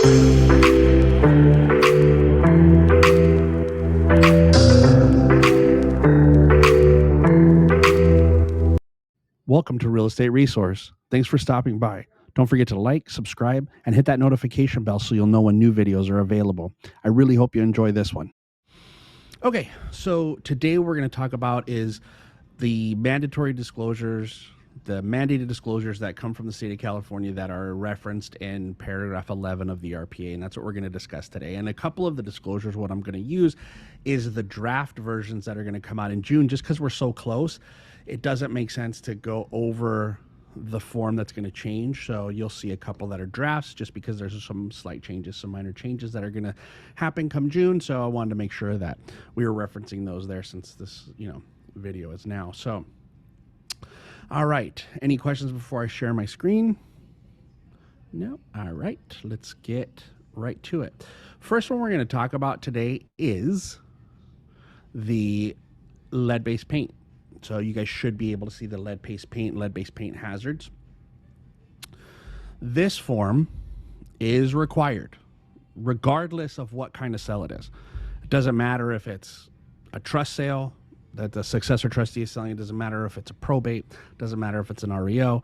Welcome to Real Estate Resource. Thanks for stopping by. Don't forget to like, subscribe, and hit that notification bell so you'll know when new videos are available. I really hope you enjoy this one. Okay, so today we're going to talk about is the mandatory disclosures, the mandated disclosures that come from the state of California that are referenced in paragraph 11 of the RPA, and that's what we're going to discuss today. And a couple of the disclosures, what I'm going to use is the draft versions that are going to come out in June. Just because we're so close, it doesn't make sense to go over the form that's going to change. So you'll see a couple that are drafts just because there's some slight changes, some minor changes that are going to happen come June. So I wanted to make sure that we were referencing those there since this, video is now. So, all right. Any questions before I share my screen? No. All right. Let's get right to it. First one we're going to talk about today is the lead-based paint. So you guys should be able to see the lead-based paint hazards. This form is required, regardless of what kind of sale it is. It doesn't matter if it's a trust sale that the successor trustee is selling. It doesn't matter if it's a probate. It doesn't matter if it's an REO.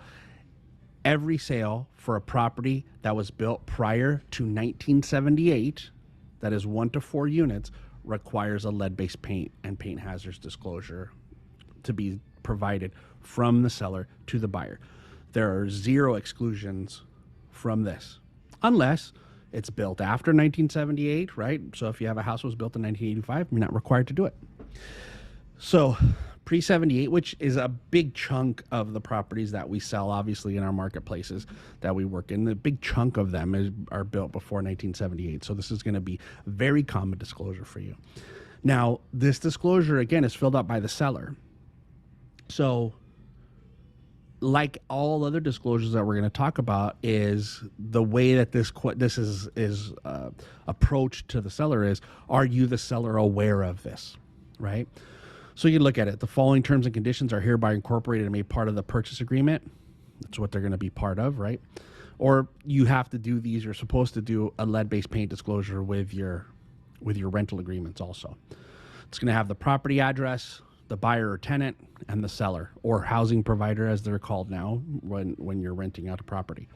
Every sale for a property that was built prior to 1978, that is 1 to 4 units, requires a lead-based paint and paint hazards disclosure to be provided from the seller to the buyer. There are 0 exclusions from this, unless it's built after 1978, right? So if you have a house that was built in 1985, you're not required to do it. So pre-78, which is a big chunk of the properties that we sell, obviously, in our marketplaces that we work in, the big chunk of them are built before 1978. So this is going to be a very common disclosure for you. Now, this disclosure, again, is filled out by the seller. So, like all other disclosures that we're going to talk about, is the way that this is approached to the seller is: are you, the seller, aware of this, right? So you look at it. The following terms and conditions are hereby incorporated and made part of the purchase agreement. That's what they're going to be part of, right? Or you have to do these. You're supposed to do a lead-based paint disclosure with your rental agreements also. It's going to have the property address, the buyer or tenant, and the seller or housing provider, as they're called now when you're renting out a property.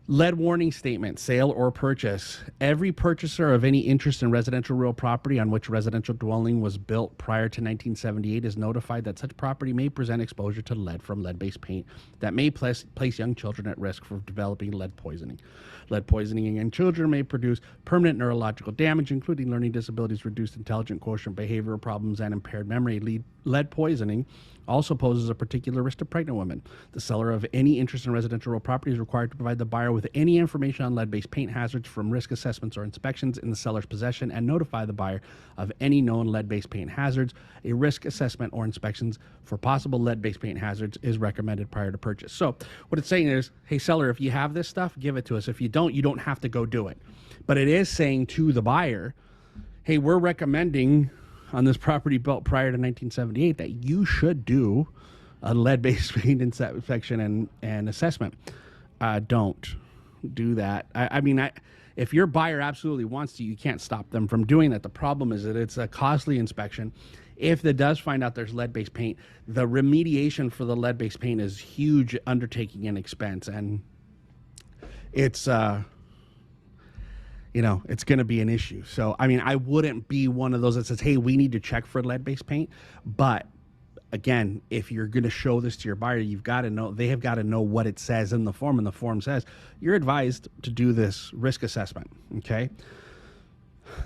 Lead warning statement: sale or purchase. Every purchaser of any interest in residential real property on which residential dwelling was built prior to 1978 is notified that such property may present exposure to lead from lead-based paint that may place young children at risk for developing lead poisoning. Lead poisoning in young children may produce permanent neurological damage, including learning disabilities, reduced intelligence quotient, behavioral problems, and impaired memory. Lead poisoning also poses a particular risk to pregnant women. The seller of any interest in residential real property is required to provide the buyer with any information on lead-based paint hazards from risk assessments or inspections in the seller's possession, and notify the buyer of any known lead-based paint hazards. A risk assessment or inspections for possible lead-based paint hazards is recommended prior to purchase. So what it's saying is, hey, seller, if you have this stuff, give it to us. If you don't have to go do it. But it is saying to the buyer, hey, we're recommending on this property built prior to 1978 that you should do a lead-based paint inspection and assessment. Don't do that. If your buyer absolutely wants to, you can't stop them from doing that. The problem is that it's a costly inspection. If it does find out there's lead-based paint, the remediation for the lead-based paint is huge undertaking and expense, and it's it's going to be an issue. So, I wouldn't be one of those that says, hey, we need to check for lead-based paint. But again, if you're going to show this to your buyer, you've got to know, they have got to know what it says in the form. And the form says you're advised to do this risk assessment. Okay.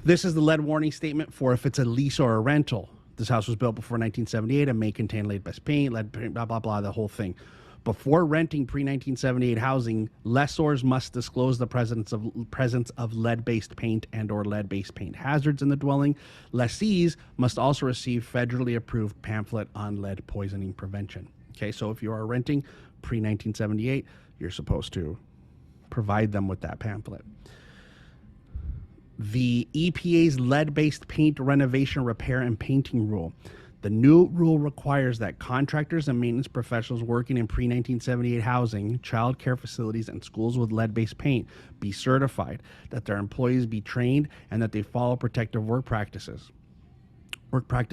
This is the lead warning statement for if it's a lease or a rental. This house was built before 1978 and may contain lead-based paint, blah, blah, blah, the whole thing. Before renting pre-1978 housing, lessors must disclose the presence of lead-based paint and or lead-based paint hazards in the dwelling. Lessees must also receive federally approved pamphlet on lead poisoning prevention. Okay, so if you are renting pre-1978, you're supposed to provide them with that pamphlet. The EPA's lead-based paint renovation, repair, and painting rule. The new rule requires that contractors and maintenance professionals working in pre-1978 housing, child care facilities, and schools with lead-based paint be certified, that their employees be trained, and that they follow protective work practice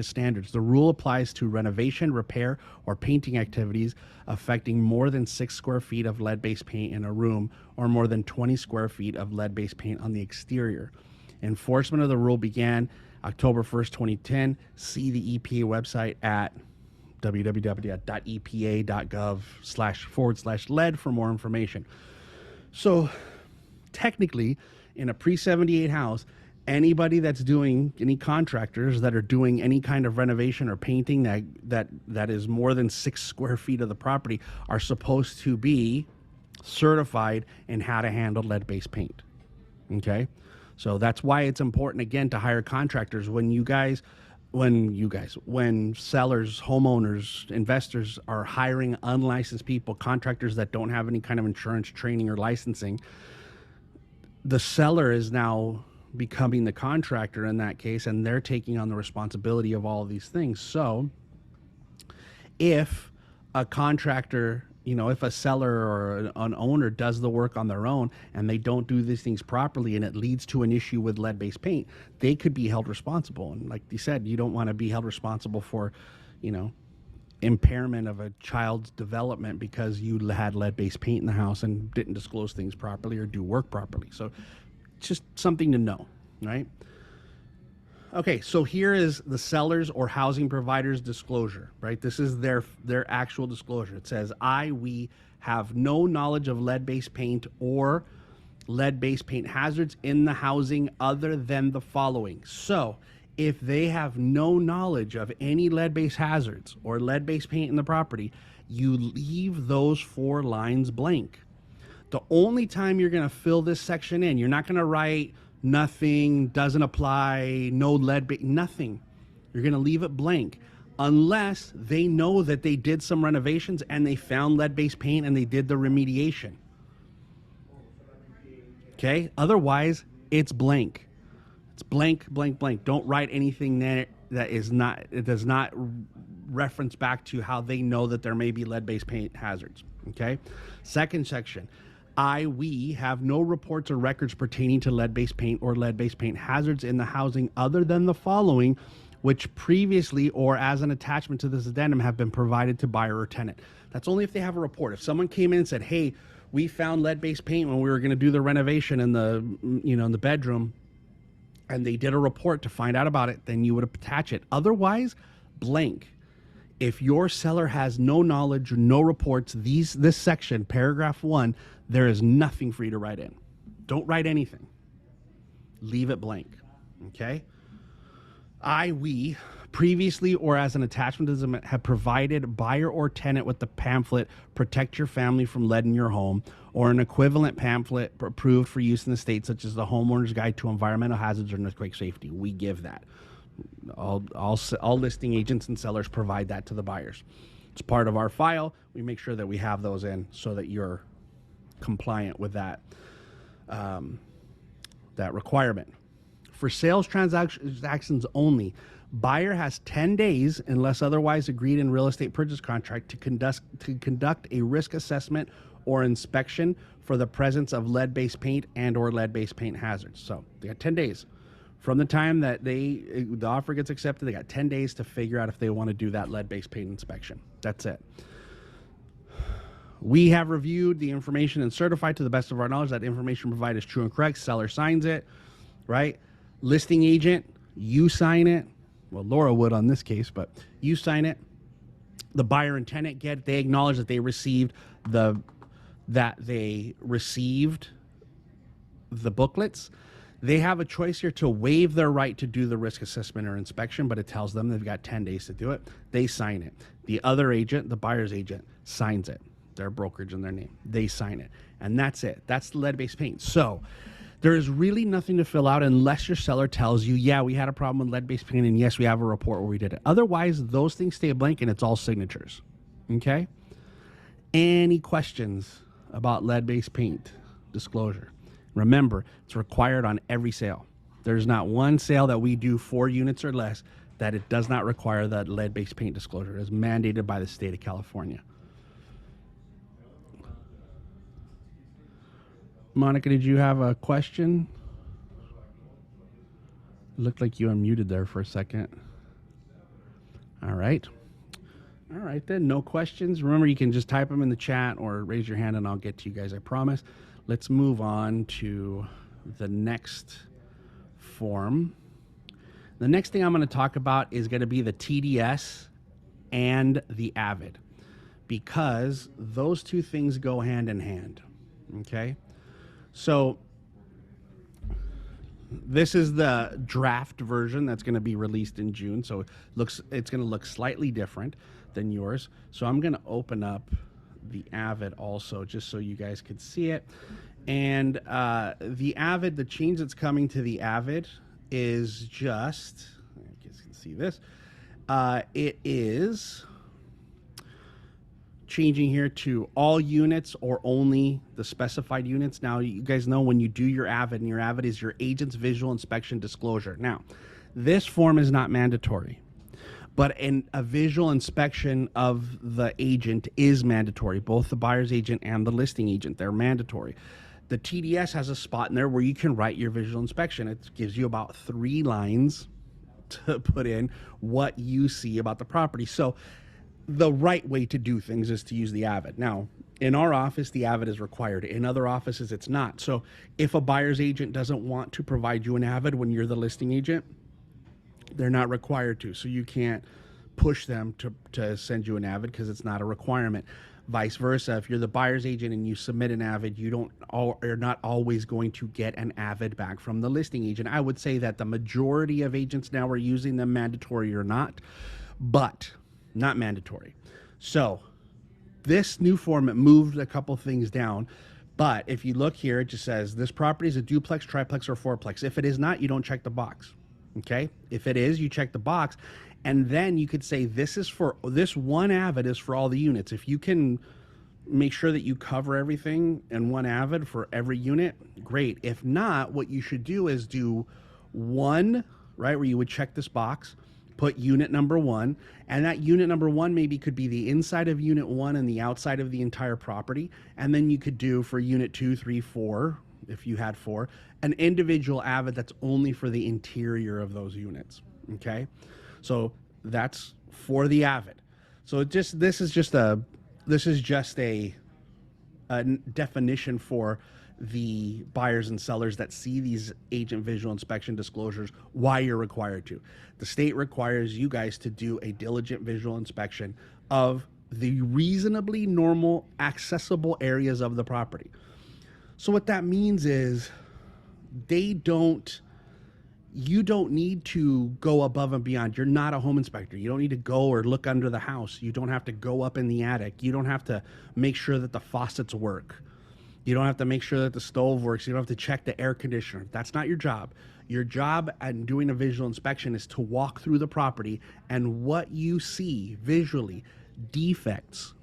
standards. The rule applies to renovation, repair, or painting activities affecting more than 6 square feet of lead-based paint in a room or more than 20 square feet of lead-based paint on the exterior. Enforcement of the rule began October 1st, 2010. See the EPA website at www.epa.gov//lead for more information. So technically, in a pre-78 house, anybody that's doing, any contractors that are doing any kind of renovation or painting that is more than 6 square feet of the property are supposed to be certified in how to handle lead-based paint. Okay? So that's why it's important, again, to hire contractors. When sellers, homeowners, investors are hiring unlicensed people, contractors that don't have any kind of insurance, training, or licensing, the seller is now becoming the contractor in that case, and they're taking on the responsibility of all of these things. So if a contractor, if a seller or an owner does the work on their own and they don't do these things properly and it leads to an issue with lead-based paint, they could be held responsible. And like you said, you don't want to be held responsible for, impairment of a child's development because you had lead-based paint in the house and didn't disclose things properly or do work properly. So it's just something to know, right? Okay, so here is the seller's or housing provider's disclosure, right? This is their actual disclosure. It says, we have no knowledge of lead-based paint or lead-based paint hazards in the housing other than the following. So if they have no knowledge of any lead-based hazards or lead-based paint in the property, you leave those 4 lines blank. The only time you're going to fill this section in, you're not going to write nothing, doesn't apply, no lead, nothing. You're going to leave it blank unless they know that they did some renovations and they found lead-based paint and they did the remediation. Okay? Otherwise, it's blank. It's blank, blank, blank. Don't write anything there that does not reference back to how they know that there may be lead-based paint hazards. Okay? Second section. We have no reports or records pertaining to lead-based paint or lead-based paint hazards in the housing other than the following, which previously or as an attachment to this addendum have been provided to buyer or tenant. That's only if they have a report. If someone came in and said, hey, we found lead-based paint when we were going to do the renovation in the bedroom, and they did a report to find out about it, then you would attach it. Otherwise, blank. If your seller has no knowledge, no reports, this section, paragraph 1, there is nothing for you to write in. Don't write anything. Leave it blank. Okay? We previously or as an attachment to this have provided buyer or tenant with the pamphlet Protect Your Family from Lead in Your Home, or an equivalent pamphlet approved for use in the state, such as the Homeowner's Guide to Environmental Hazards or Earthquake Safety. We give that. All listing agents and sellers provide that to the buyers. It's part of our file. We make sure that we have those in so that you're compliant with that requirement. For sales transactions only, buyer has 10 days, unless otherwise agreed in real estate purchase contract, to conduct a risk assessment or inspection for the presence of lead-based paint and or lead-based paint hazards. So they got 10 days. From the time that the offer gets accepted, they got 10 days to figure out if they want to do that lead-based paint inspection. That's it. We have reviewed the information and certified to the best of our knowledge that information provided is true and correct. Seller signs it, right? Listing agent, you sign it. Well, Laura would on this case, but you sign it. The buyer and tenant they acknowledge that they received the booklets. They have a choice here to waive their right to do the risk assessment or inspection, but it tells them they've got 10 days to do it. They sign it. The other agent, the buyer's agent, signs it. Their brokerage in their name. They sign it. And that's it. That's the lead-based paint. So there is really nothing to fill out unless your seller tells you, yeah, we had a problem with lead-based paint, and yes, we have a report where we did it. Otherwise, those things stay blank and it's all signatures. Okay? Any questions about lead-based paint disclosure? Remember, it's required on every sale. There's not one sale that we do 4 units or less that it does not require that lead-based paint disclosure. It is mandated by the state of California. Monica, did you have a question? Looked like you unmuted there for a second. All right. All right, then. No questions. Remember, you can just type them in the chat or raise your hand and I'll get to you guys, I promise. Let's move on to the next form. The next thing I'm going to talk about is going to be the TDS and the AVID, because those two things go hand in hand. Okay? So this is the draft version that's going to be released in June. So it's going to look slightly different than yours. So I'm going to open up the AVID also, just so you guys could see it. And the AVID, the change that's coming to the AVID is just, you guys can see this. It is changing here to all units or only the specified units. Now, you guys know when you do your AVID, and your AVID is your agent's visual inspection disclosure. Now, this form is not mandatory, but a visual inspection of the agent is mandatory. Both the buyer's agent and the listing agent, they're mandatory. The TDS has a spot in there where you can write your visual inspection. It gives you about 3 lines to put in what you see about the property. So the right way to do things is to use the AVID. Now, in our office, the AVID is required. In other offices, it's not. So if a buyer's agent doesn't want to provide you an AVID when you're the listing agent, they're not required to. So you can't push them to send you an AVID because it's not a requirement. Vice versa, if you're the buyer's agent and you submit an AVID, you're not always going to get an AVID back from the listing agent. I would say that the majority of agents now are using them, mandatory or not, but not mandatory. So this new form, it moved a couple things down, but if you look here, it just says this property is a duplex, triplex, or fourplex. If it is not, you don't check the box. Okay? If it is, you check the box, and then you could say this one AVID is for all the units. If you can make sure that you cover everything in one AVID for every unit, great. If not, what you should do is do one, right, where you would check this box, put unit number 1, and that unit number 1 maybe could be the inside of unit 1 and the outside of the entire property. And then you could do for unit 2, 3, 4, if you had 4, an individual AVID that's only for the interior of those units. Okay, so that's for the AVID. So this is just a definition for the buyers and sellers that see these agent visual inspection disclosures, why you're required to. The state requires you guys to do a diligent visual inspection of the reasonably normal accessible areas of the property. So what that means is you don't need to go above and beyond. You're not a home inspector. You don't need to go or look under the house. You don't have to go up in the attic. You don't have to make sure that the faucets work. You don't have to make sure that the stove works. You don't have to check the air conditioner. That's not your job. Your job at doing a visual inspection is to walk through the property, and what you see visually, defects.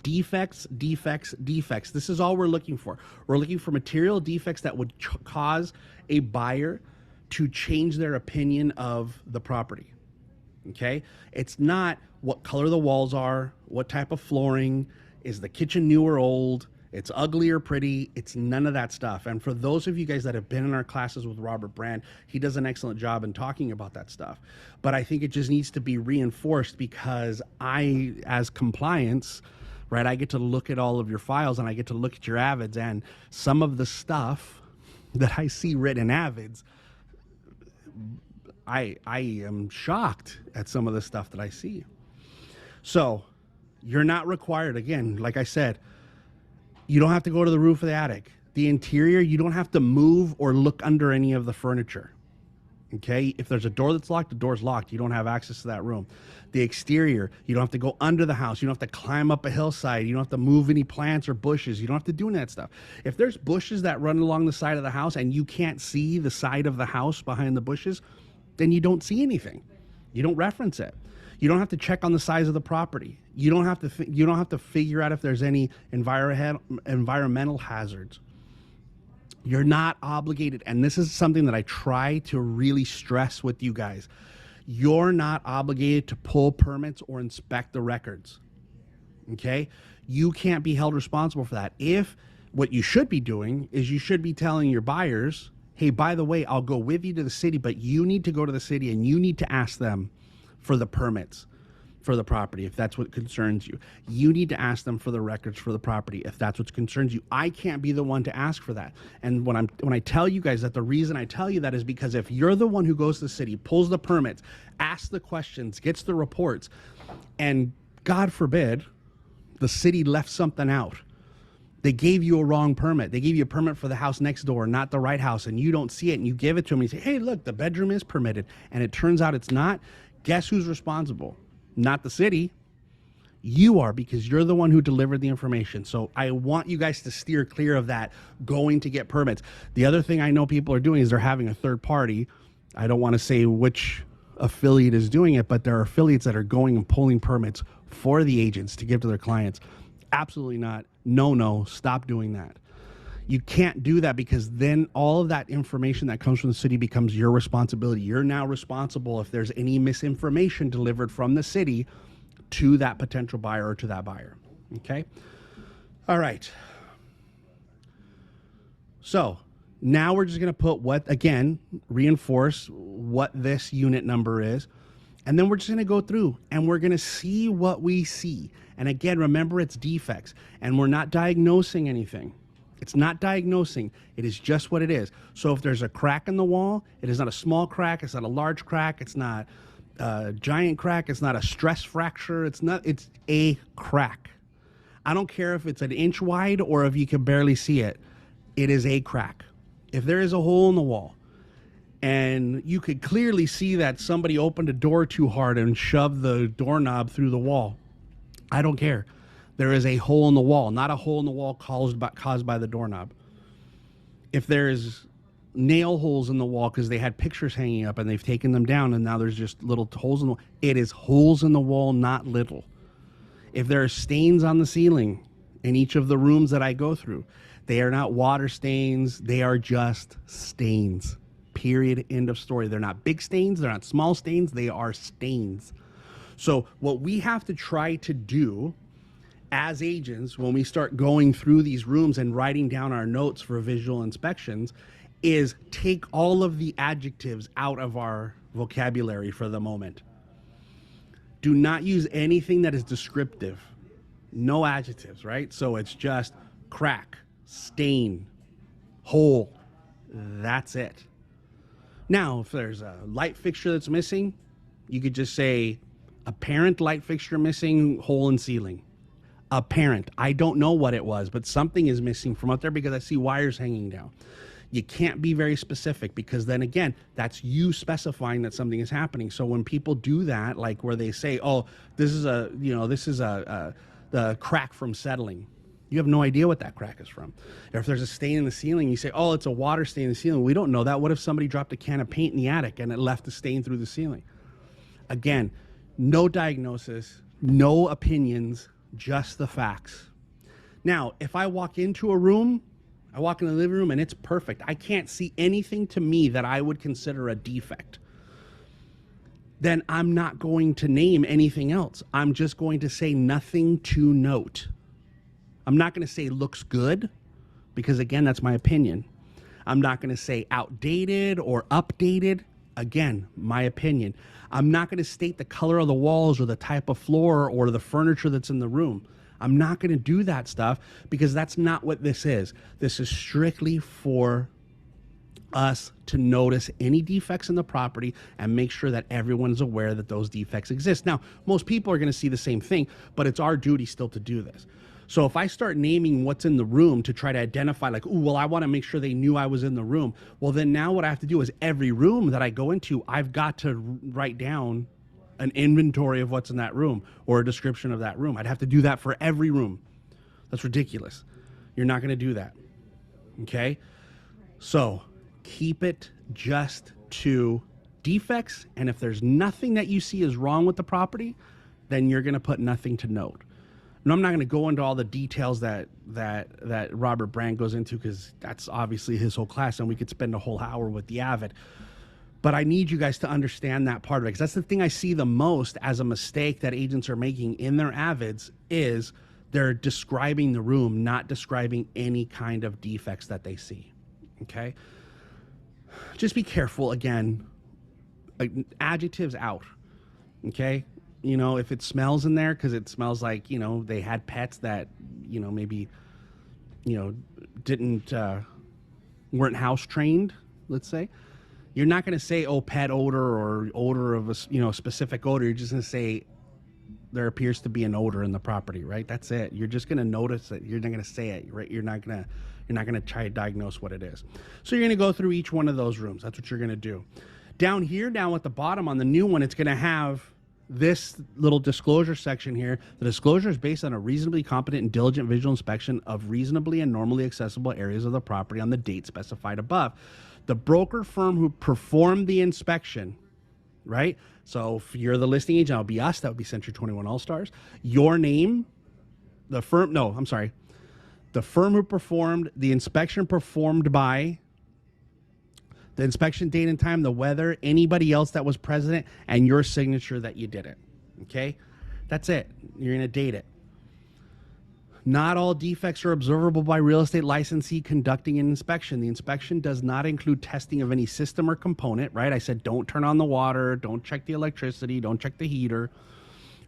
This is all we're looking for. We're looking for material defects that would cause a buyer to change their opinion of the property. Okay? It's not what color the walls are, what type of flooring, is the kitchen new or old, it's ugly or pretty. It's none of that stuff. And for those of you guys that have been in our classes with Robert Brand, he does an excellent job in talking about that stuff. But I think it just needs to be reinforced, because I, as compliance, right, I get to look at all of your files and I get to look at your AVIDs, and some of the stuff that I see written in AVIDs, I am shocked at some of the stuff that I see. So you're not required, again, like I said, you don't have to go to the roof of the attic. The interior, you don't have to move or look under any of the furniture. Okay? If there's a door that's locked, the door's locked. You don't have access to that room. The exterior, you don't have to go under the house. You don't have to climb up a hillside. You don't have to move any plants or bushes. You don't have to do any of that stuff. If there's bushes that run along the side of the house and you can't see the side of the house behind the bushes, then you don't see anything. You don't reference it. You don't have to check on the size of the property. You don't have to figure out if there's any environmental hazards. You're not obligated, and this is something that I try to really stress with you guys. You're not obligated to pull permits or inspect the records. Okay? You can't be held responsible for that. If what you should be doing is you should be telling your buyers, hey, by the way, I'll go with you to the city, but you need to go to the city and you need to ask them for the permits for the property if that's what concerns you. You need to ask them for the records for the property if that's what concerns you. I can't be the one to ask for that. And when I tell you guys that, the reason I tell you that is because if you're the one who goes to the city, pulls the permits, asks the questions, gets the reports, and God forbid the city left something out. They gave you a wrong permit. They gave you a permit for the house next door, not the right house, and you don't see it, and you give it to them and you say, hey, look, the bedroom is permitted, and it turns out it's not. Guess who's responsible? Not the city. You are, because you're the one who delivered the information. So I want you guys to steer clear of that going to get permits. The other thing I know people are doing is they're having a third party. I don't want to say which affiliate is doing it, but there are affiliates that are going and pulling permits for the agents to give to their clients. Absolutely not. No, stop doing that. You can't do that, because then all of that information that comes from the city becomes your responsibility. You're now responsible if there's any misinformation delivered from the city to that potential buyer or to that buyer. Okay? All right. So now we're just going to put reinforce what this unit number is. And then we're just going to go through and we're going to see what we see. And again, remember, it's defects, and we're not diagnosing anything. It's not diagnosing. It is just what it is. So if there's a crack in the wall, it is not a small crack. It's not a large crack. It's not a giant crack. It's not a stress fracture. It's a crack. I don't care if it's an inch wide or if you can barely see it. It is a crack. If there is a hole in the wall and you could clearly see that somebody opened a door too hard and shoved the doorknob through the wall, I don't care. There is a hole in the wall, not a hole in the wall caused by the doorknob. If there's nail holes in the wall because they had pictures hanging up and they've taken them down and now there's just little holes in the wall, it is holes in the wall, not little. If there are stains on the ceiling in each of the rooms that I go through, they are not water stains, they are just stains. Period. End of story. They're not big stains, they're not small stains, they are stains. So what we have to try to do as agents, when we start going through these rooms and writing down our notes for visual inspections, is take all of the adjectives out of our vocabulary for the moment. Do not use anything that is descriptive. No adjectives, right? So it's just crack, stain, hole. That's it. Now, if there's a light fixture that's missing, you could just say apparent light fixture missing, hole in ceiling. Apparent. I don't know what it was, but something is missing from up there because I see wires hanging down. You can't be very specific, because then again, that's you specifying that something is happening. So when people do that, like where they say, oh, this is the crack from settling. You have no idea what that crack is from. Or if there's a stain in the ceiling, you say, oh, it's a water stain in the ceiling. We don't know that. What if somebody dropped a can of paint in the attic and it left a stain through the ceiling? Again, no diagnosis, no opinions, just the facts. Now, if I walk into a room, I walk in the living room and it's perfect. I can't see anything to me that I would consider a defect. Then I'm not going to name anything else. I'm just going to say nothing to note. I'm not going to say looks good, because again, that's my opinion. I'm not going to say outdated or updated. Again, my opinion. I'm not going to state the color of the walls or the type of floor or the furniture that's in the room. I'm not going to do that stuff, because that's not what this is. This is strictly for us to notice any defects in the property and make sure that everyone's aware that those defects exist. Now, most people are going to see the same thing, but it's our duty still to do this. So if I start naming what's in the room to try to identify, like, oh, well, I want to make sure they knew I was in the room. Well, then now what I have to do is every room that I go into, I've got to write down an inventory of what's in that room or a description of that room. I'd have to do that for every room. That's ridiculous. You're not going to do that. Okay? So keep it just to defects. And if there's nothing that you see is wrong with the property, then you're going to put nothing to note. And I'm not going to go into all the details that Robert Brand goes into, because that's obviously his whole class, and we could spend a whole hour with the Avid. But I need you guys to understand that part of it, because that's the thing I see the most as a mistake that agents are making in their avids is they're describing the room, not describing any kind of defects that they see. Okay? Just be careful again. Adjectives out. Okay? You know, if it smells in there because it smells like, you know, they had pets that, you know, maybe, you know, didn't weren't house trained, let's say. You're not going to say, oh, pet odor or odor of a, you know, specific odor. You're just going to say there appears to be an odor in the property, right? That's it. You're just going to notice it. You're not going to say it, right? You're not going to try to diagnose what it is. So you're going to go through each one of those rooms. That's what you're going to do. Down here, down at the bottom on the new one, it's going to have this little disclosure section here. The disclosure is based on a reasonably competent and diligent visual inspection of reasonably and normally accessible areas of the property on the date specified above. The broker firm who performed the inspection, right? So if you're the listing agent, that'll be us. That would be Century 21 All-Stars. Your name, the firm, no, I'm sorry. The firm who performed the inspection performed by, the inspection date and time, the weather, anybody else that was present, and your signature that you did it. Okay? That's it. You're going to date it. Not all defects are observable by real estate licensee conducting an inspection. The inspection does not include testing of any system or component, right? I said don't turn on the water, don't check the electricity, don't check the heater.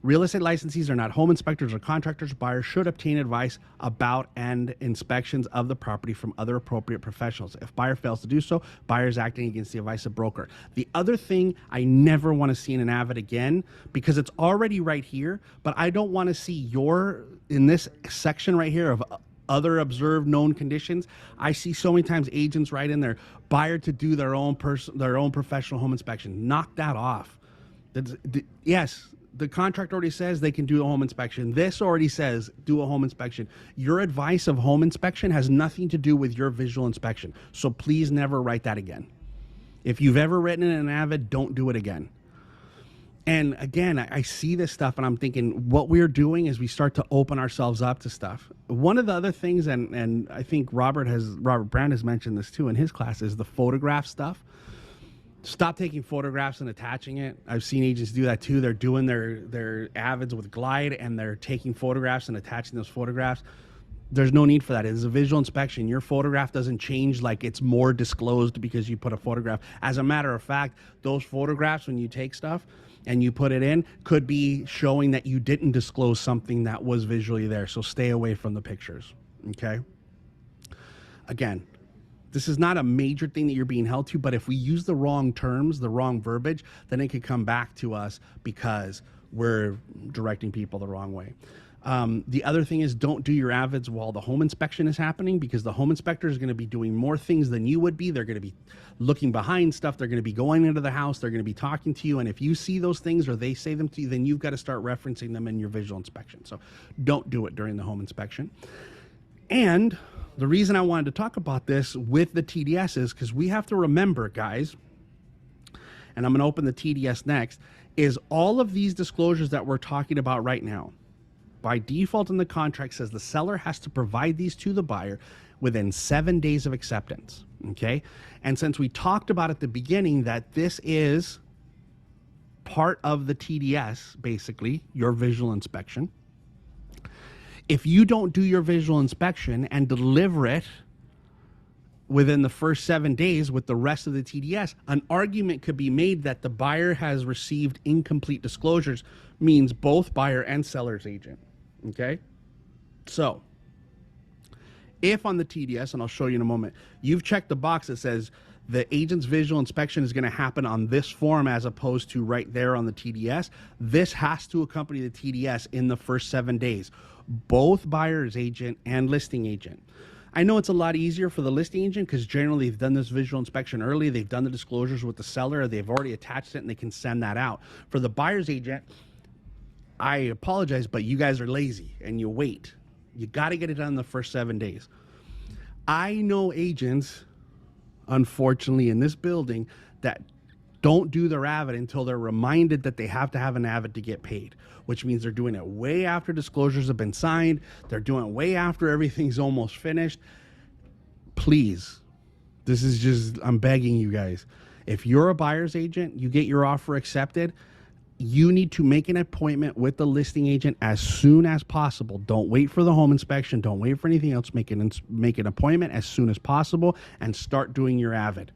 Real estate licensees are not home inspectors or contractors. Buyers should obtain advice about and inspections of the property from other appropriate professionals. If buyer fails to do so, buyer is acting against the advice of broker. The other thing I never want to see in an avid again, because it's already right here, but I don't want to see your, in this section right here of other observed known conditions, I see so many times agents write in there, buyer to do their own professional home inspection. Knock that off. Yes, the contract already says they can do a home inspection. This already says do a home inspection. Your advice of home inspection has nothing to do with your visual inspection. So please never write that again. If you've ever written in an avid, don't do it again. And again, I see this stuff and I'm thinking what we're doing is we start to open ourselves up to stuff. One of the other things, and I think Robert Brand has mentioned this too in his class, is the photograph stuff. Stop taking photographs and attaching it. I've seen agents do that too. They're doing their avids with Glide and they're taking photographs and attaching those photographs. There's no need for that. It is a visual inspection. Your photograph doesn't change like it's more disclosed because you put a photograph. As a matter of fact, those photographs, when you take stuff and you put it in, could be showing that you didn't disclose something that was visually there. So stay away from the pictures, okay? Again, this is not a major thing that you're being held to, but if we use the wrong terms, the wrong verbiage, then it could come back to us because we're directing people the wrong way. The other thing is don't do your avids while the home inspection is happening, because the home inspector is going to be doing more things than you would be. They're going to be looking behind stuff. They're going to be going into the house. They're going to be talking to you. And if you see those things or they say them to you, then you've got to start referencing them in your visual inspection. So don't do it during the home inspection. And the reason I wanted to talk about this with the TDS is because we have to remember, guys, and I'm going to open the TDS next, is all of these disclosures that we're talking about right now, by default in the contract says the seller has to provide these to the buyer within 7 days of acceptance, okay? And since we talked about at the beginning that this is part of the TDS, basically, your visual inspection, if you don't do your visual inspection and deliver it within the first 7 days with the rest of the TDS, an argument could be made that the buyer has received incomplete disclosures, means both buyer and seller's agent, okay? So if on the TDS, and I'll show you in a moment, you've checked the box that says the agent's visual inspection is going to happen on this form as opposed to right there on the TDS, this has to accompany the TDS in the first 7 days. Both buyer's agent and listing agent. I know it's a lot easier for the listing agent because generally they've done this visual inspection early, they've done the disclosures with the seller, they've already attached it and they can send that out. For the buyer's agent, I apologize, but you guys are lazy and you wait. You got to get it done in the first 7 days. I know agents, unfortunately, in this building that don't do their avid until they're reminded that they have to have an avid to get paid, which means they're doing it way after disclosures have been signed. They're doing it way after everything's almost finished. Please, this is just, I'm begging you guys. If you're a buyer's agent, you get your offer accepted, you need to make an appointment with the listing agent as soon as possible. Don't wait for the home inspection. Don't wait for anything else. Make an appointment as soon as possible and start doing your Avid.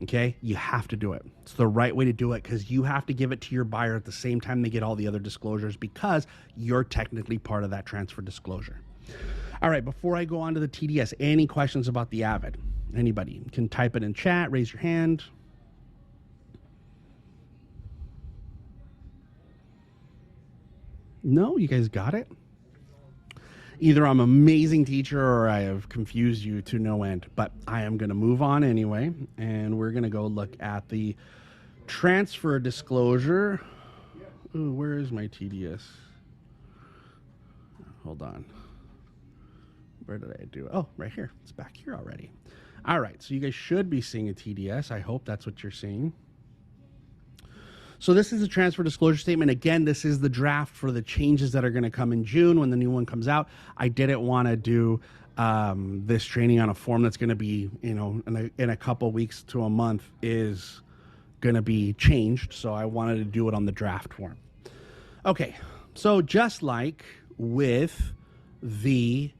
Okay? You have to do it. It's the right way to do it because you have to give it to your buyer at the same time they get all the other disclosures because you're technically part of that transfer disclosure. All right, before I go on to the TDS, any questions about the Avid? Anybody? You can type it in chat, raise your hand. No, you guys got it? Either I'm an amazing teacher or I have confused you to no end, but I am going to move on anyway, and we're going to go look at the transfer disclosure. Ooh, where is my TDS? Hold on. Where did I do it? Oh, right here. It's back here already. All right, so you guys should be seeing a TDS. I hope that's what you're seeing. So this is a transfer disclosure statement. Again, this is the draft for the changes that are going to come in June when the new one comes out. I didn't want to do this training on a form that's going to be, in a couple weeks to a month is going to be changed. So I wanted to do it on the draft form. Okay, so just like with the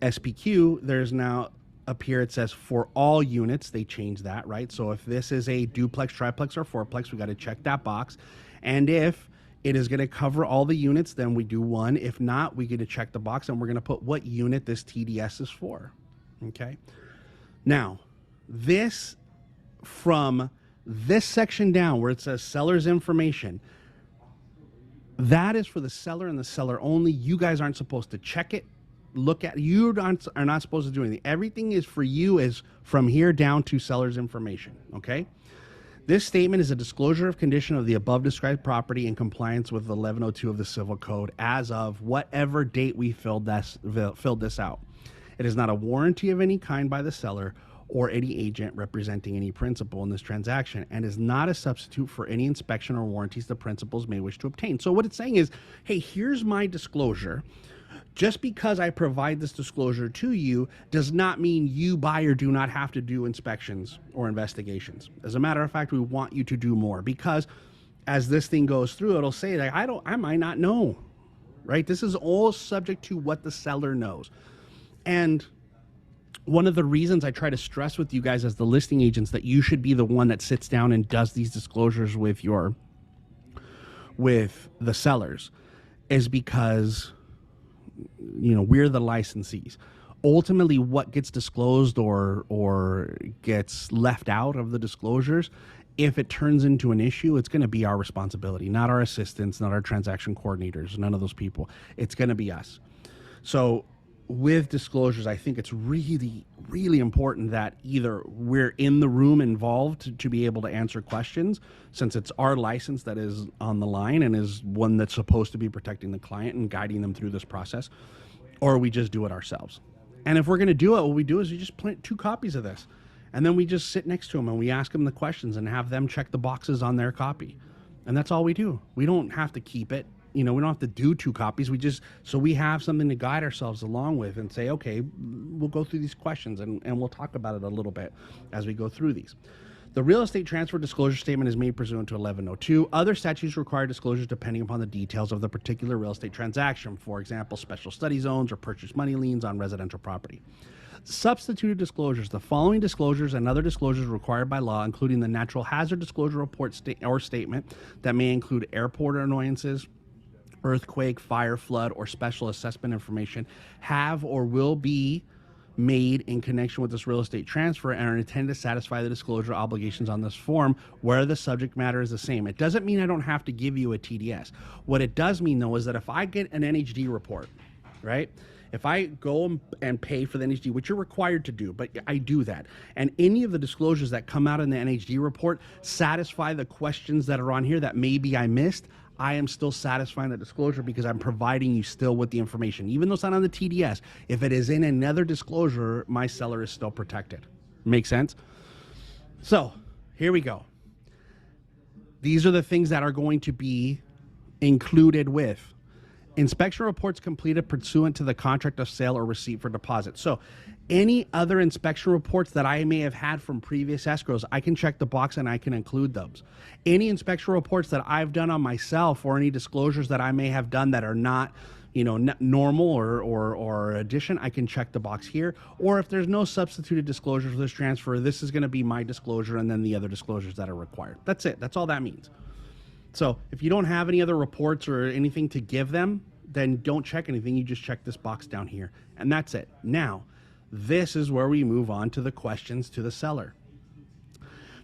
SPQ, there's now up here it says for all units. They changed that, right? So if this is a duplex, triplex, or fourplex, we got to check that box. And if it is going to cover all the units, then we do one. If not, we get to check the box and we're going to put what unit this TDS is for. Okay. Now, this from this section down where it says seller's information, that is for the seller and the seller only. You guys aren't supposed to check it. Look at you are not supposed to do anything. Everything is for you is from here down to seller's information. Okay. This statement is a disclosure of condition of the above described property in compliance with 1102 of the Civil Code as of whatever date we filled this out. It is not a warranty of any kind by the seller or any agent representing any principal in this transaction and is not a substitute for any inspection or warranties the principals may wish to obtain. So what it's saying is, hey, here's my disclosure. Just because I provide this disclosure to you does not mean you, buyer, do not have to do inspections or investigations. As a matter of fact, we want you to do more because as this thing goes through, it'll say that I might not know, right? This is all subject to what the seller knows. And one of the reasons I try to stress with you guys as the listing agents that you should be the one that sits down and does these disclosures with the sellers is because we're the licensees. Ultimately, what gets disclosed or gets left out of the disclosures, if it turns into an issue, it's going to be our responsibility, not our assistants, not our transaction coordinators, none of those people. It's going to be us. So with disclosures, I think it's really, really important that either we're in the room involved to be able to answer questions, since it's our license that is on the line and is one that's supposed to be protecting the client and guiding them through this process, or we just do it ourselves. And if we're going to do it, what we do is we just print 2 copies of this, and then we just sit next to them and we ask them the questions and have them check the boxes on their copy. And that's all we do. We don't have to keep it. We don't have to do 2 copies. So we have something to guide ourselves along with and say, okay, we'll go through these questions and we'll talk about it a little bit as we go through these. The real estate transfer disclosure statement is made pursuant to 1102. Other statutes require disclosures depending upon the details of the particular real estate transaction. For example, special study zones or purchase money liens on residential property. Substituted disclosures. The following disclosures and other disclosures required by law, including the natural hazard disclosure report or statement that may include airport annoyances, earthquake, fire, flood, or special assessment information, have or will be made in connection with this real estate transfer and are intended to satisfy the disclosure obligations on this form where the subject matter is the same. It doesn't mean I don't have to give you a TDS. What it does mean, though, is that if I get an NHD report, right? If I go and pay for the NHD, which you're required to do, but I do that, and any of the disclosures that come out in the NHD report satisfy the questions that are on here that maybe I missed, I am still satisfying the disclosure because I'm providing you still with the information. Even though it's not on the TDS, if it is in another disclosure, my seller is still protected. Make sense? So here we go. These are the things that are going to be included with Inspection reports completed pursuant to the contract of sale or receipt for deposit. So any other inspection reports that I may have had from previous escrows, I can check the box and I can include those. Any inspection reports that I've done on myself or any disclosures that I may have done that are not, you know, normal or addition, I can check the box here. Or if there's no substituted disclosures for this transfer, this is going to be my disclosure and then the other disclosures that are required. That's it. That's all that means. So if you don't have any other reports or anything to give them, then don't check anything. You just check this box down here, and that's it. Now, this is where we move on to the questions to the seller.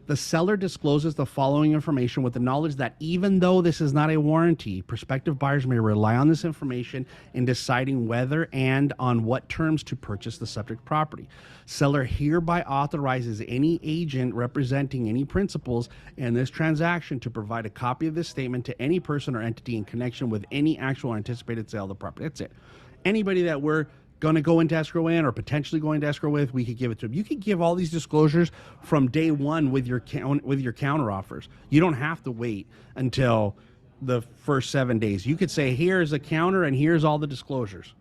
The seller discloses the following information with the knowledge that even though this is not a warranty, prospective buyers may rely on this information in deciding whether and on what terms to purchase the subject property. Seller hereby authorizes any agent representing any principals in this transaction to provide a copy of this statement to any person or entity in connection with any actual or anticipated sale of the property. That's it. Anybody that we're going to go into escrow in or potentially going to escrow with, we could give it to them. You could give all these disclosures from day one with your counter offers. You don't have to wait until the first 7 days. You could say, here's a counter and here's all the disclosures.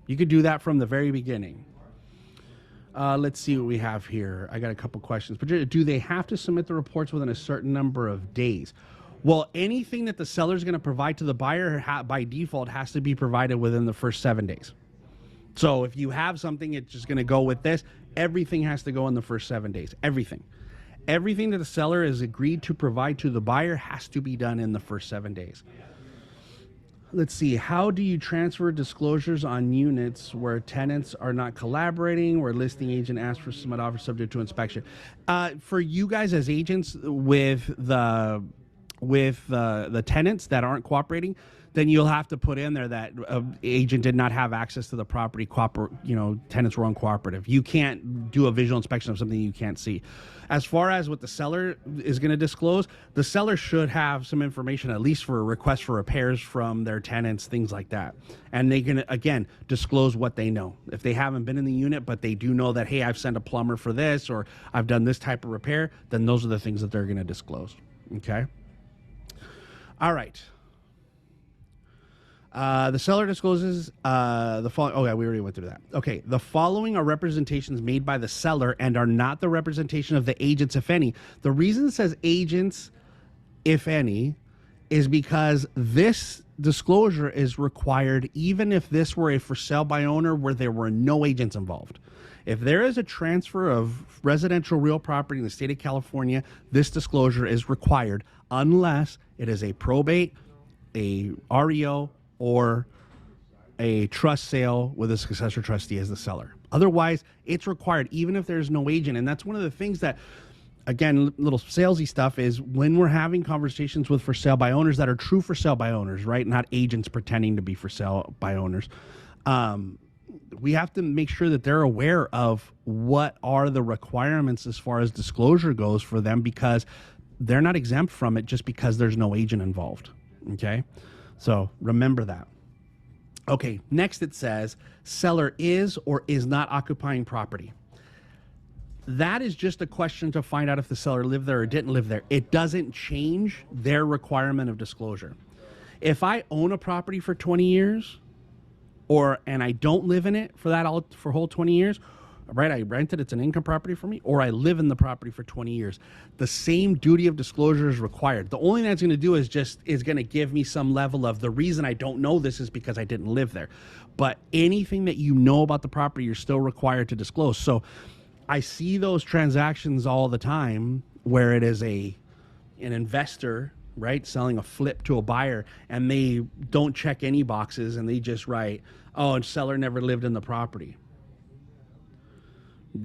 You could do that from the very beginning. Let's see what we have here. I got a couple questions. But do they have to submit the reports within a certain number of days? Well, anything that the seller is going to provide to the buyer by default has to be provided within the first 7 days. So if you have something, it's just going to go with this. Everything has to go in the first 7 days. Everything. Everything that the seller has agreed to provide to the buyer has to be done in the first 7 days. Let's see. How do you transfer disclosures on units where tenants are not collaborating, where listing agent asks for submit offer subject to inspection? For you guys as agents with the tenants that aren't cooperating, then you'll have to put in there that agent did not have access to the property. Tenants were uncooperative. You can't do a visual inspection of something you can't see. As far as what the seller is going to disclose, the seller should have some information, at least for a request for repairs from their tenants, things like that. And they can, again, disclose what they know. If they haven't been in the unit, but they do know that, hey, I've sent a plumber for this, or I've done this type of repair, then those are the things that they're going to disclose. Okay? All right. The seller discloses the following. Okay, we already went through that. Okay, the following are representations made by the seller and are not the representation of the agents, if any. The reason it says agents, if any, is because this disclosure is required even if this were a for sale by owner where there were no agents involved. If there is a transfer of residential real property in the state of California, this disclosure is required unless it is a probate, a REO, or a trust sale with a successor trustee as the seller. Otherwise, it's required even if there's no agent. And that's one of the things that, again, little salesy stuff, is when we're having conversations with for sale by owners that are true for sale by owners, right? Not agents pretending to be for sale by owners. We have to make sure that they're aware of what are the requirements as far as disclosure goes for them, because they're not exempt from it just because there's no agent involved. Okay? So remember that. Okay, next it says seller is or is not occupying property. That is just a question to find out if the seller lived there or didn't live there. It doesn't change their requirement of disclosure. If I own a property for 20 years and I don't live in it for whole 20 years, right? I rented, it's an income property for me, or I live in the property for 20 years. The same duty of disclosure is required. The only thing that's going to do is going to give me some level of the reason I don't know this is because I didn't live there. But anything that you know about the property, you're still required to disclose. So I see those transactions all the time where it is an investor, right, selling a flip to a buyer, and they don't check any boxes and they just write, oh, and seller never lived in the property.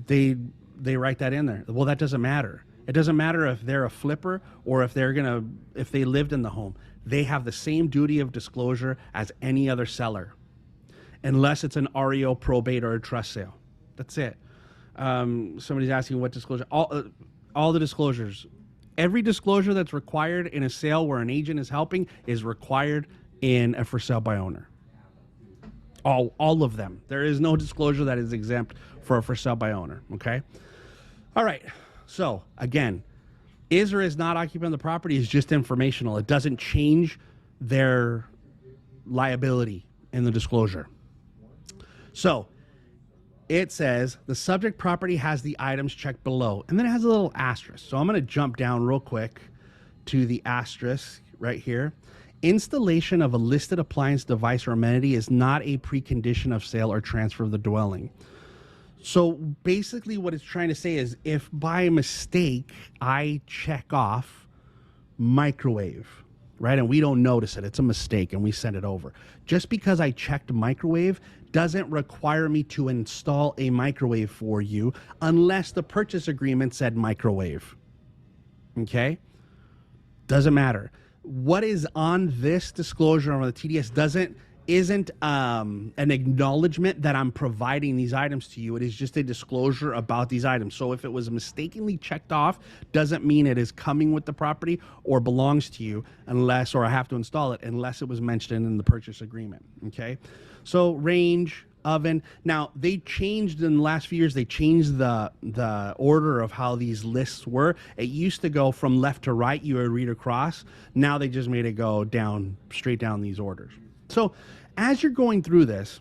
They write that in there. Well, that doesn't matter. It doesn't matter if they're a flipper or if they lived in the home. They have the same duty of disclosure as any other seller, unless it's an REO, probate, or a trust sale. That's it. Somebody's asking what disclosure. All the disclosures. Every disclosure that's required in a sale where an agent is helping is required in a for sale by owner. All of them. There is no disclosure that is exempt for sale by owner. Okay. All right. So again, is or is not occupying the property is just informational. It doesn't change their liability in the disclosure. So it says the subject property has the items checked below, and then it has a little asterisk. So I'm going to jump down real quick to the asterisk right here. Installation of a listed appliance, device, or amenity is not a precondition of sale or transfer of the dwelling. So basically what it's trying to say is if by mistake I check off microwave, right, and we don't notice it, it's a mistake and we send it over. Just because I checked microwave doesn't require me to install a microwave for you unless the purchase agreement said microwave. Okay? Doesn't matter. What is on this disclosure on the TDS isn't an acknowledgement that I'm providing these items to you. It is just a disclosure about these items. So if it was mistakenly checked off, doesn't mean it is coming with the property or belongs to you unless, or I have to install it unless it was mentioned in the purchase agreement. Okay. So range, oven. Now they changed in the last few years. They changed the order of how these lists were. It used to go from left to right. You would read across. Now they just made it go down, straight down these orders. So as you're going through this,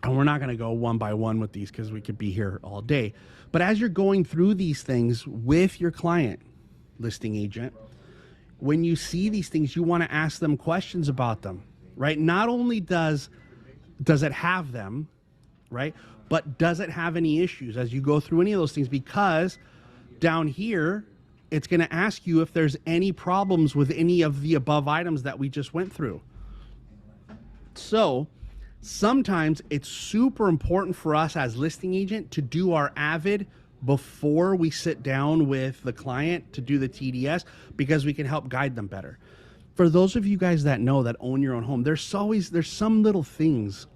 and we're not going to go one by one with these because we could be here all day, but as you're going through these things with your client, listing agent, when you see these things, you want to ask them questions about them, right? Not only does it have them, right, but does it have any issues as you go through any of those things? Because down here, it's going to ask you if there's any problems with any of the above items that we just went through. So sometimes it's super important for us as listing agent to do our AVID before we sit down with the client to do the TDS, because we can help guide them better. For those of you guys that know, that own your own home, there's some little things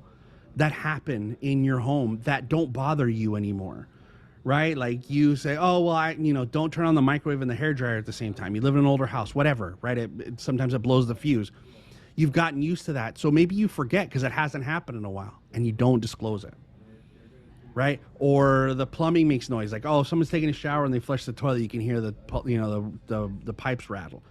that happen in your home that don't bother you anymore, right? Like you say, oh, well, don't turn on the microwave and the hairdryer at the same time. You live in an older house, whatever, right? Sometimes it blows the fuse. You've gotten used to that. So maybe you forget because it hasn't happened in a while and you don't disclose it, right? Or the plumbing makes noise. Like, oh, someone's taking a shower and they flush the toilet. You can hear the pipes rattle.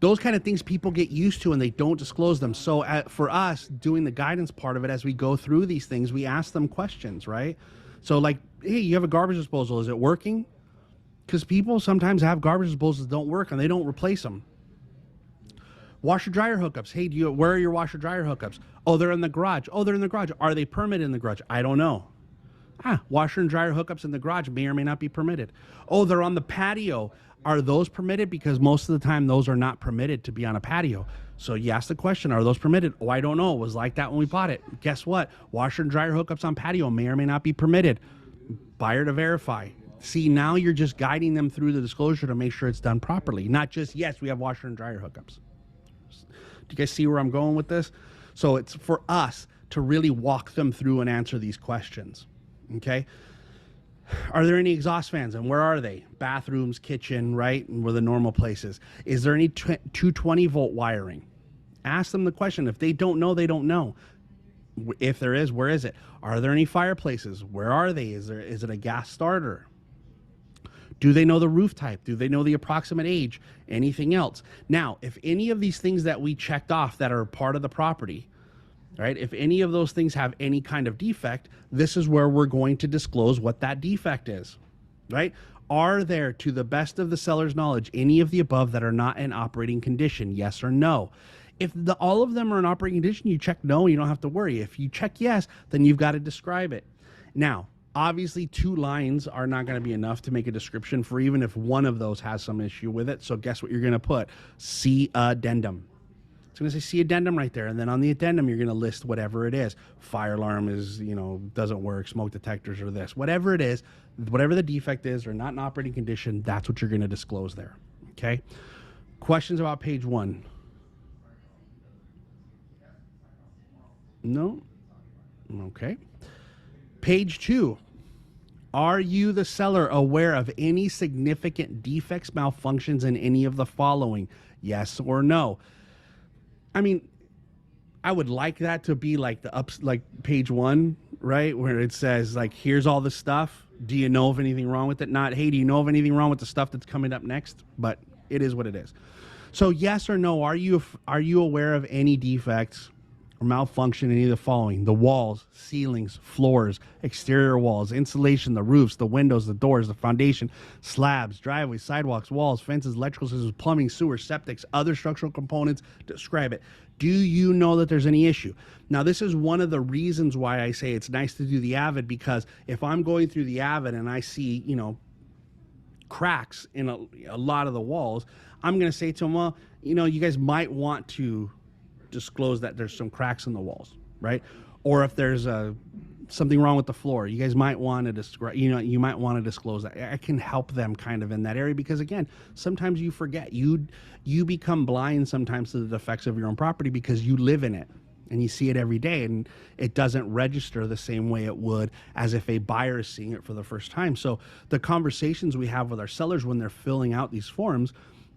Those kind of things people get used to and they don't disclose them. So for us, doing the guidance part of it, as we go through these things, we ask them questions, right? So like, hey, you have a garbage disposal. Is it working? Because people sometimes have garbage disposals that don't work and they don't replace them. Washer dryer hookups. Hey, where are your washer dryer hookups? Oh, they're in the garage. Oh, they're in the garage. Are they permitted in the garage? I don't know. Washer and dryer hookups in the garage may or may not be permitted. Oh, they're on the patio. Are those permitted? Because most of the time those are not permitted to be on a patio. So you ask the question, are those permitted? Oh, I don't know. It was like that when we bought it. Guess what? Washer and dryer hookups on patio may or may not be permitted. Buyer to verify. See, now you're just guiding them through the disclosure to make sure it's done properly. Not just, yes, we have washer and dryer hookups. Do you guys see where I'm going with this? So it's for us to really walk them through and answer these questions. Okay. Are there any exhaust fans and where are they? Bathrooms, kitchen, right? And where the normal places. Is there any 220 volt wiring? Ask them the question. If they don't know, they don't know. If there is, where is it? Are there any fireplaces? Where are they? Is it a gas starter? Do they know the roof type? Do they know the approximate age? Anything else? Now, if any of these things that we checked off that are part of the property, right? If any of those things have any kind of defect, this is where we're going to disclose what that defect is, right? Are there, to the best of the seller's knowledge, any of the above that are not in operating condition? Yes or no? If all of them are in operating condition, you check no, you don't have to worry. If you check yes, then you've got to describe it. Now, obviously, 2 lines are not going to be enough to make a description for even if one of those has some issue with it. So guess what you're going to put? See addendum. It's going to say see addendum right there. And then on the addendum, you're going to list whatever it is. Fire alarm is, doesn't work. Smoke detectors or this. Whatever it is, whatever the defect is or not in operating condition, that's what you're going to disclose there. Okay? Questions about page 1? No? Okay. Page 2. Are you, the seller, aware of any significant defects, malfunctions in any of the following? Yes or no? I mean, I would like that to be like like page 1, right? Where it says like, here's all the stuff. Do you know of anything wrong with it? Not, hey, do you know of anything wrong with the stuff that's coming up next? But it is what it is. So yes or no, are you aware of any defects or malfunction in any of the following: the walls, ceilings, floors, exterior walls, insulation, the roofs, the windows, the doors, the foundation, slabs, driveways, sidewalks, walls, fences, electrical systems, plumbing, sewer, septics, other structural components. Describe it. Do you know that there's any issue? Now, this is one of the reasons why I say it's nice to do the Avid, because if I'm going through the Avid and I see, cracks in a lot of the walls, I'm going to say to them, well, you guys might want to disclose that there's some cracks in the walls, right? Or if there's something wrong with the floor, you guys might want to you might want to disclose that. I can help them kind of in that area, because again, sometimes you forget, you become blind sometimes to the defects of your own property because you live in it and you see it every day, and it doesn't register the same way it would as if a buyer is seeing it for the first time. So the conversations we have with our sellers when they're filling out these forms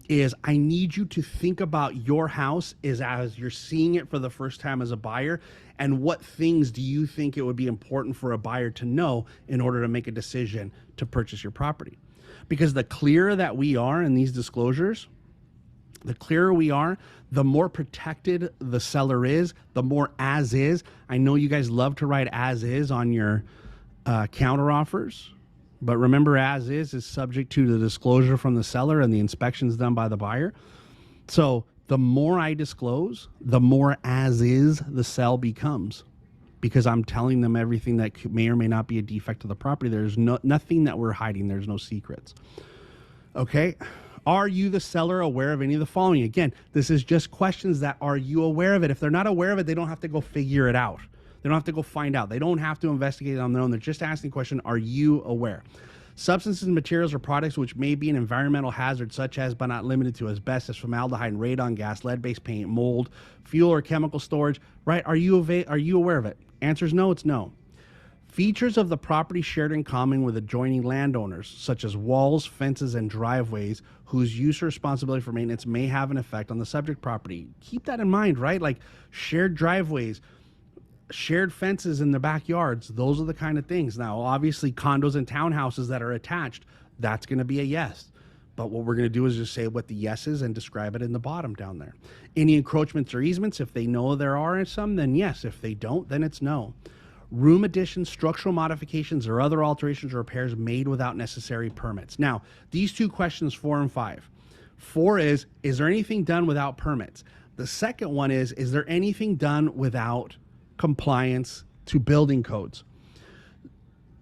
is, I need you to think about your house as you're seeing it for the first time as a buyer, and what things do you think it would be important for a buyer to know in order to make a decision to purchase your property. Because the clearer that we are in these disclosures, the clearer we are, the more protected the seller is, the more as is. I know you guys love to write as is on your counter offers, but remember, as is subject to the disclosure from the seller and the inspections done by the buyer. So the more I disclose, the more as is the sell becomes, because I'm telling them everything that may or may not be a defect of the property. There's nothing that we're hiding. There's no secrets. Okay. Are you, the seller, aware of any of the following? Again, this is just questions that, are you aware of it? If they're not aware of it, they don't have to go figure it out. They don't have to go find out. They don't have to investigate it on their own. They're just asking the question, are you aware? Substances, materials, or products which may be an environmental hazard, such as but not limited to asbestos, formaldehyde, radon gas, lead-based paint, mold, fuel or chemical storage, right? Are you aware of it? Answer is no, it's no. Features of the property shared in common with adjoining landowners, such as walls, fences, and driveways, whose use or responsibility for maintenance may have an effect on the subject property. Keep that in mind, right? Like shared driveways, shared fences in the backyards. Those are the kind of things. Now, obviously, condos and townhouses that are attached, that's going to be a yes. But what we're going to do is just say what the yes is and describe it in the bottom down there. Any encroachments or easements, if they know there are some, then yes. If they don't, then it's no. Room additions, structural modifications, or other alterations or repairs made without necessary permits. Now, these two questions, 4 and 5. 4 is there anything done without permits? The second one is there anything done without compliance to building codes?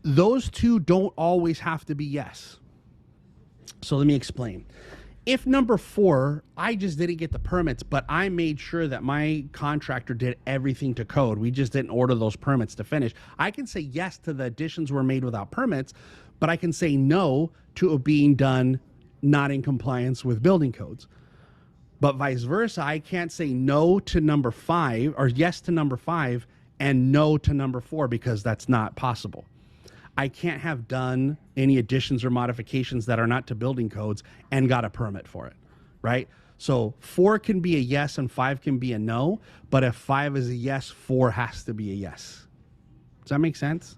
Those two don't always have to be yes. So let me explain. If number 4, I just didn't get the permits, but I made sure that my contractor did everything to code, we just didn't order those permits to finish, I can say yes to the additions were made without permits, but I can say no to it being done not in compliance with building codes. But vice versa, I can't say no to number 5 or yes to number 5 and no to number 4, because that's not possible. I can't have done any additions or modifications that are not to building codes and got a permit for it, right? So 4 can be a yes and 5 can be a no, but if 5 is a yes, 4 has to be a yes. Does that make sense?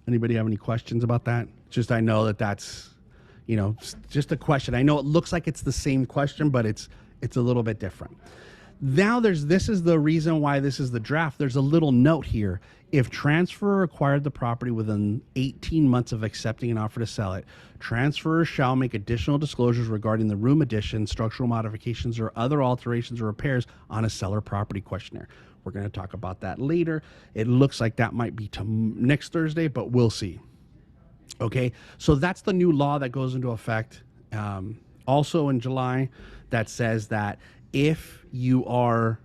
Anybody have any questions about that? Just, I know that's, just a question. I know it looks like it's the same question, but it's a little bit different. Now this is the reason why this is the draft. There's a little note here. If transferor acquired the property within 18 months of accepting an offer to sell it, transferor shall make additional disclosures regarding the room addition, structural modifications, or other alterations or repairs on a seller property questionnaire. We're going to talk about that later. It looks like that might be next Thursday, but we'll see. Okay, so that's the new law that goes into effect also in July, that says that if you are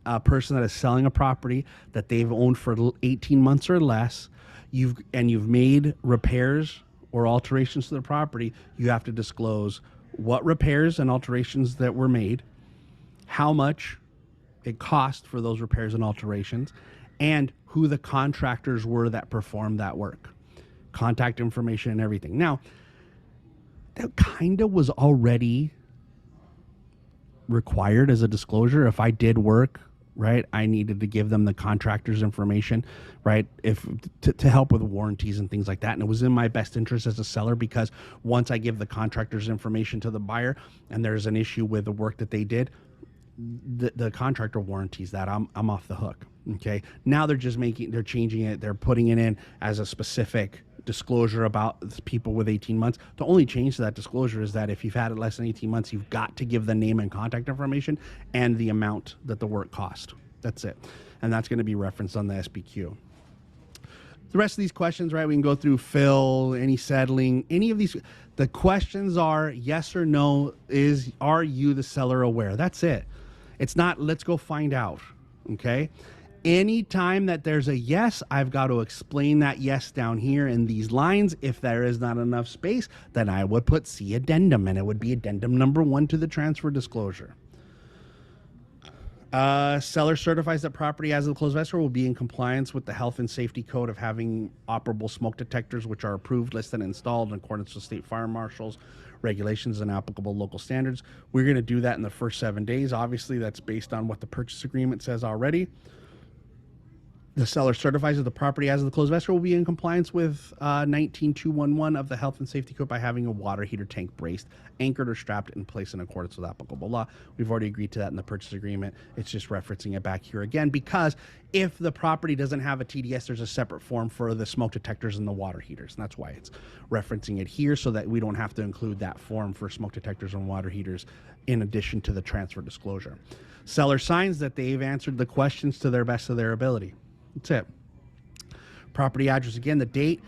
a person that is selling a property that they've owned for 18 months or less, you've made repairs or alterations to the property, you have to disclose what repairs and alterations that were made, how much it cost for those repairs and alterations, and who the contractors were that performed that work, contact information and everything. Now, that kind of was already required as a disclosure. If I did work, right, I needed to give them the contractor's information, right, to help with warranties and things like that. And it was in my best interest as a seller, because once I give the contractor's information to the buyer and there's an issue with the work that they did, the contractor warranties that. I'm off the hook. Okay. Now they're changing it. They're putting it in as a specific disclosure about people with 18 months. The only change to that disclosure is that if you've had it less than 18 months, you've got to give the name and contact information and the amount that the work cost. That's it. And that's going to be referenced on the SBQ. The rest of these questions, right, we can go through fill, any settling, any of these. The questions are yes or no, are you the seller aware? That's it. It's not let's go find out, okay? Anytime that there's a yes, I've got to explain that yes down here in these lines. If there is not enough space, then I would put C addendum, and it would be addendum number 1 to the transfer disclosure. Seller certifies that property as of the close of escrow will be in compliance with the health and safety code of having operable smoke detectors, which are approved, listed, and installed in accordance with state fire marshals regulations and applicable local standards. We're going to do that in the first 7 days. Obviously, that's based on what the purchase agreement says already. The seller certifies that the property as of the close of escrow will be in compliance with 19211 of the Health and Safety Code by having a water heater tank braced, anchored, or strapped in place in accordance with applicable law. We've already agreed to that in the purchase agreement. It's just referencing it back here again, because if the property doesn't have a TDS, there's a separate form for the smoke detectors and the water heaters. And that's why it's referencing it here, so that we don't have to include that form for smoke detectors and water heaters in addition to the transfer disclosure. Seller signs that they've answered the questions to their best of their ability. That's it. Property address, again, the date.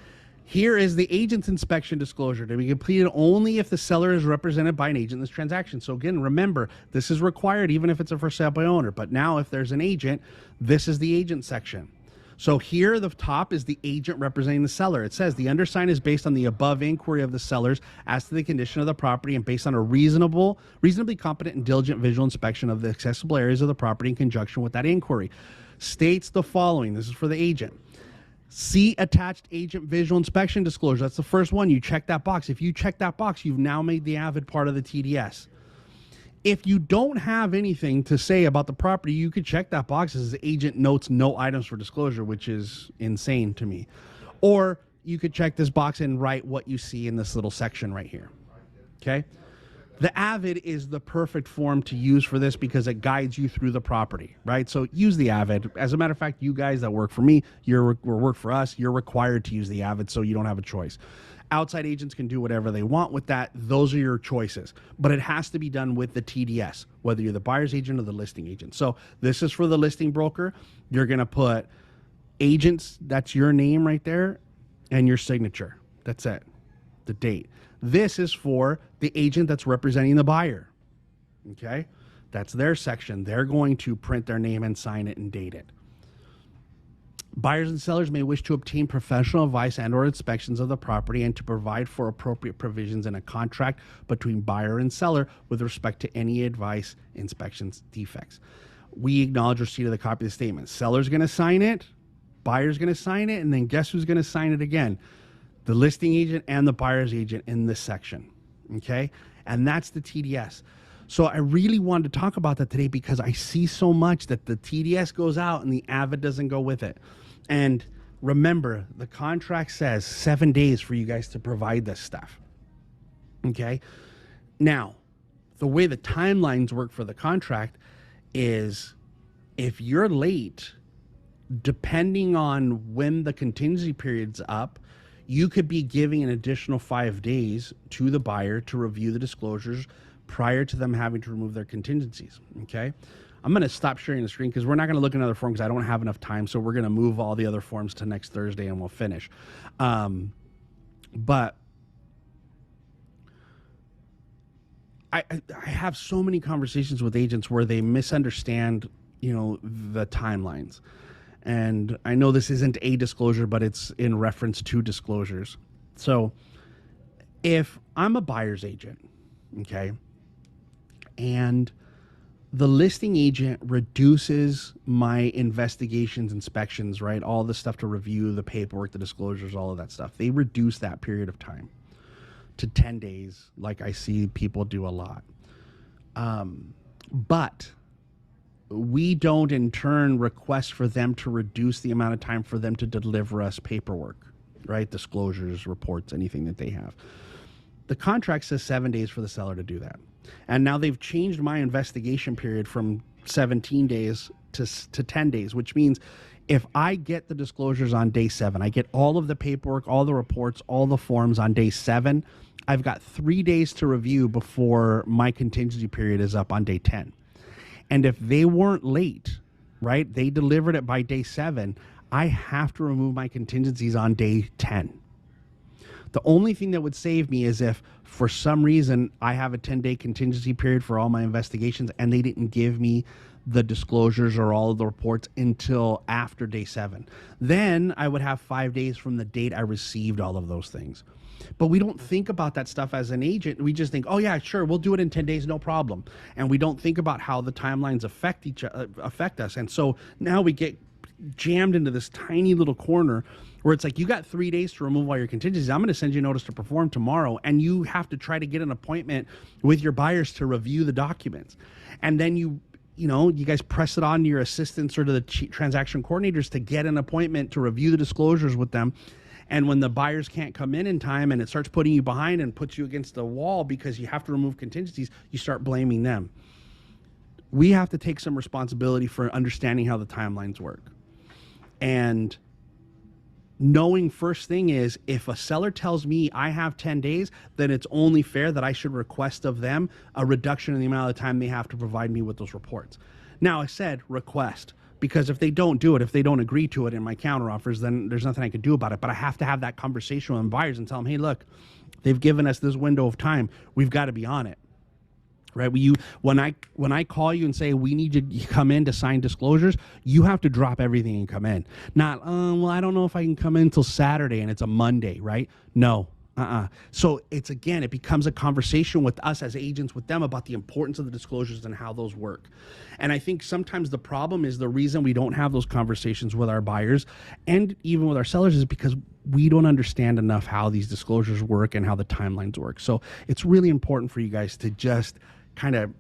Here is the agent's inspection disclosure to be completed only if the seller is represented by an agent in this transaction. So again, remember, this is required even if it's a for sale by owner. But now if there's an agent, this is the agent section. So here the top is the agent representing the seller. It says the undersigned is based on the above inquiry of the sellers as to the condition of the property and based on a reasonably competent and diligent visual inspection of the accessible areas of the property in conjunction with that inquiry. States the following. This is for the agent. See attached agent visual inspection disclosure. That's the first one. You check that box. If you check that box, you've now made the AVID part of the TDS. If you don't have anything to say about the property, you could check that box as agent notes no items for disclosure, which is insane to me. Or you could check this box and write what you see in this little section right here. Okay? The AVID is the perfect form to use for this because it guides you through the property, right? So use the AVID. As a matter of fact, you guys that work for me, work for us, you're required to use the AVID, so you don't have a choice. Outside agents can do whatever they want with that. Those are your choices. But it has to be done with the TDS, whether you're the buyer's agent or the listing agent. So this is for the listing broker. You're going to put agents, that's your name right there, and your signature. That's it. The date. This is for the agent that's representing the buyer. Okay? That's their section. They're going to print their name and sign it and date it. Buyers and sellers may wish to obtain professional advice and/or inspections of the property and to provide for appropriate provisions in a contract between buyer and seller with respect to any advice, inspections, defects. We acknowledge receipt of the copy of the statement. Seller's going to sign it, buyer's going to sign it, and then guess who's going to sign it again? The listing agent and the buyer's agent in this section, okay? And that's the TDS. So I really wanted to talk about that today because I see so much that the TDS goes out and the AVID doesn't go with it. And remember, the contract says 7 days for you guys to provide this stuff, okay? Now, the way the timelines work for the contract is if you're late, depending on when the contingency period's up, you could be giving an additional 5 days to the buyer to review the disclosures prior to them having to remove their contingencies, okay? I'm going to stop sharing the screen because we're not going to look at another form because I don't have enough time, so we're going to move all the other forms to next Thursday and we'll finish. But I have so many conversations with agents where they misunderstand, the timelines. And I know this isn't a disclosure, but it's in reference to disclosures. So if I'm a buyer's agent, okay, and the listing agent reduces my investigations, inspections, right, all the stuff to review, the paperwork, the disclosures, all of that stuff, they reduce that period of time to 10 days, like I see people do a lot. But we don't in turn request for them to reduce the amount of time for them to deliver us paperwork, right? Disclosures, reports, anything that they have. The contract says 7 days for the seller to do that. And now they've changed my investigation period from 17 days to 10 days, which means if I get the disclosures on day 7, I get all of the paperwork, all the reports, all the forms on day 7, I've got 3 days to review before my contingency period is up on day 10. And if they weren't late, right, they delivered it by day 7, I have to remove my contingencies on day 10. The only thing that would save me is if for some reason I have a 10-day contingency period for all my investigations and they didn't give me the disclosures or all of the reports until after day 7. Then I would have 5 days from the date I received all of those things. But we don't think about that stuff as an agent. We just think, oh yeah, sure, we'll do it in 10 days, no problem. And we don't think about how the timelines affect us. And so now we get jammed into this tiny little corner where it's like, you got 3 days to remove all your contingencies. I'm going to send you a notice to perform tomorrow, and you have to try to get an appointment with your buyers to review the documents. And then you guys press it on to your assistants or to the transaction coordinators to get an appointment to review the disclosures with them. And when the buyers can't come in time and it starts putting you behind and puts you against the wall because you have to remove contingencies, you start blaming them. We have to take some responsibility for understanding how the timelines work. And knowing first thing is, if a seller tells me I have 10 days, then it's only fair that I should request of them a reduction in the amount of time they have to provide me with those reports. Now, I said request, because if they don't do it, if they don't agree to it in my counteroffers, then there's nothing I can do about it. But I have to have that conversation with buyers and tell them, hey, look, they've given us this window of time. We've got to be on it. Right? When I call you and say we need you to come in to sign disclosures, you have to drop everything and come in. Not, well, I don't know if I can come in until Saturday and it's a Monday, right? No. So it becomes a conversation with us as agents with them about the importance of the disclosures and how those work. And I think sometimes the problem is the reason we don't have those conversations with our buyers and even with our sellers is because we don't understand enough how these disclosures work and how the timelines work. So it's really important for you guys to just kind of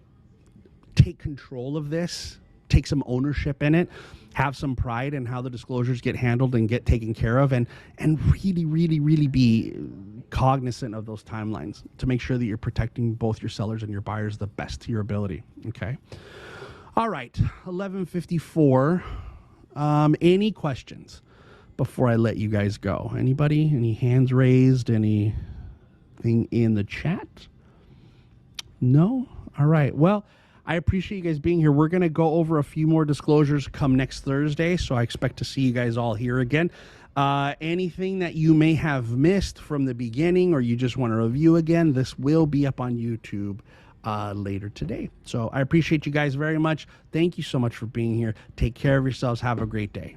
take control of this, take some ownership in it, have some pride in how the disclosures get handled and get taken care of, and really, really, really be cognizant of those timelines to make sure that you're protecting both your sellers and your buyers the best to your ability. Okay. All right. 11:54. Any questions before I let you guys go? Anybody? Any hands raised? Anything in the chat? No? All right. Well, I appreciate you guys being here. We're going to go over a few more disclosures come next Thursday, so I expect to see you guys all here again. Anything that you may have missed from the beginning or you just want to review again, this will be up on YouTube later today. So I appreciate you guys very much. Thank you so much for being here. Take care of yourselves. Have a great day.